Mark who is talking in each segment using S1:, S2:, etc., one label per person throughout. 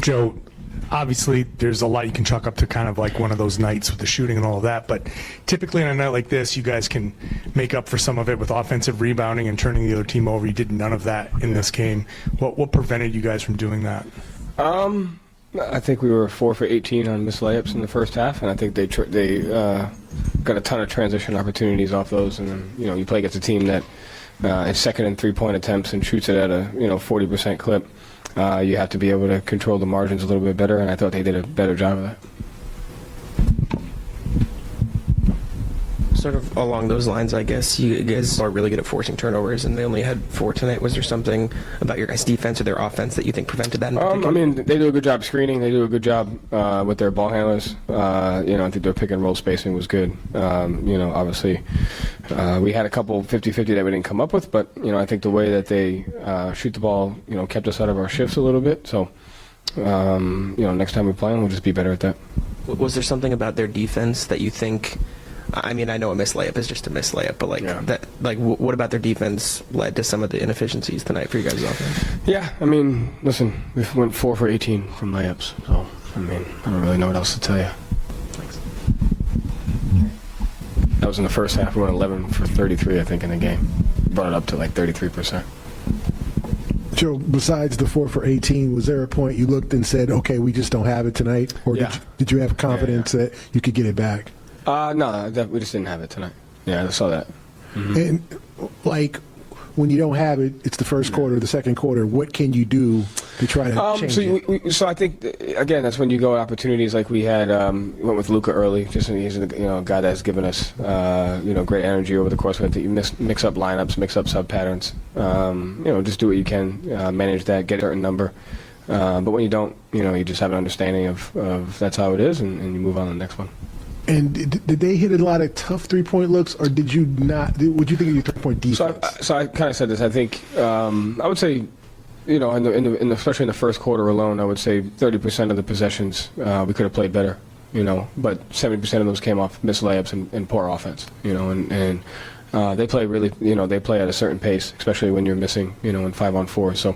S1: Joe, obviously there's a lot you can chalk up to kind of like one of those nights with the shooting and all of that, but typically on a night like this, you guys can make up for some of it with offensive rebounding and turning the other team over. You did none of that in this game. What prevented you guys from doing that?
S2: I think we were 4 for 18 on missed layups in the first half, and I think they got a ton of transition opportunities off those. And then, you play against a team that is second in three-point attempts and shoots it at a 40% clip. You have to be able to control the margins a little bit better, and I thought they did a better job of that.
S3: Sort of along those lines, I guess, you guys are really good at forcing turnovers, and they only had 4 tonight. Was there something about your guys' defense or their offense that you think prevented that in particular?
S2: I mean, they do a good job screening. They do a good job with their ball handlers. I think their pick and roll spacing was good. Obviously, we had a couple 50-50 that we didn't come up with, but, I think the way that they shoot the ball, kept us out of our shifts a little bit. So, next time we play them, we'll just be better at that.
S3: Was there something about their defense that you think... I mean, I know a missed layup is just a missed layup, but what about their defense led to some of the inefficiencies tonight for you guys' offense?
S2: Yeah, I mean, listen, we went 4 for 18 from layups, so I mean, I don't really know what else to tell you.
S3: Thanks.
S2: That was in the first half. We went 11 for 33, I think, in the game. Brought it up to like 33%.
S4: Joe, besides the 4 for 18, was there a point you looked and said, okay, we just don't have it tonight? Or did you have confidence that you could get it back?
S2: No, we just didn't have it tonight. Yeah, I saw that. Mm-hmm.
S4: And, when you don't have it, it's the first quarter, the second quarter. What can you do to try to change it?
S2: So I think, again, that's when you go opportunities like we had. We went with Luka early. He's a guy that's given us great energy over the course of it. You mix up lineups, mix up sub patterns. Just do what you can, manage that, get a certain number. But when you don't, you just have an understanding of that's how it is, and you move on to the next one.
S4: And did they hit a lot of tough three-point looks, or did you not? What do you think of your three-point defense?
S2: So I kind of said this. I think I would say, especially in the first quarter alone, I would say 30% of the possessions we could have played better. But 70% of those came off missed layups and poor offense. And they play really, they play at a certain pace, especially when you're missing, in 5-on-4. So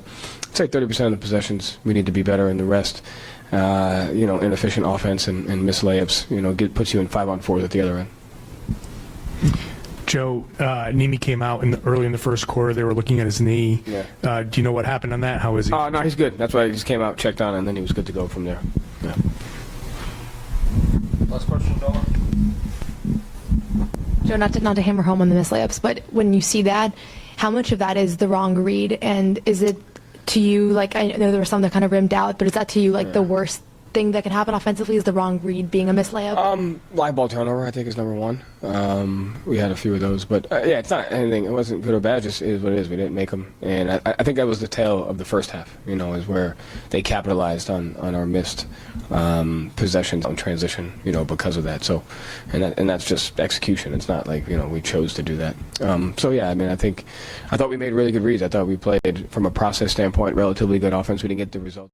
S2: I'd say 30% of the possessions we need to be better, and the rest. Inefficient offense and missed layups, puts you in 5-on-4 at the other end.
S1: Joe, Nimi came out early in the first quarter. They were looking at his knee. Yeah. Do you know what happened on that? How is he?
S2: No, he's good. That's why he just came out, checked on, and then he was good to go from there. Yeah.
S5: Last question, Bella.
S6: Joe, not to hammer home on the missed layups, but when you see that, how much of that is the wrong read, and is it to you, I know there were some that kind of rimmed out, but is that to you the worst thing that can happen offensively is the wrong read being a missed layup?
S2: Live ball turnover, I think, is number one. We had a few of those, but it's not anything. It wasn't good or bad. It just is what it is. We didn't make them, and I think that was the tale of the first half. Is where they capitalized on our missed possessions on transition. Because of that. So, and that's just execution. It's not like we chose to do that. I thought we made really good reads. I thought we played from a process standpoint relatively good offense. We didn't get the result.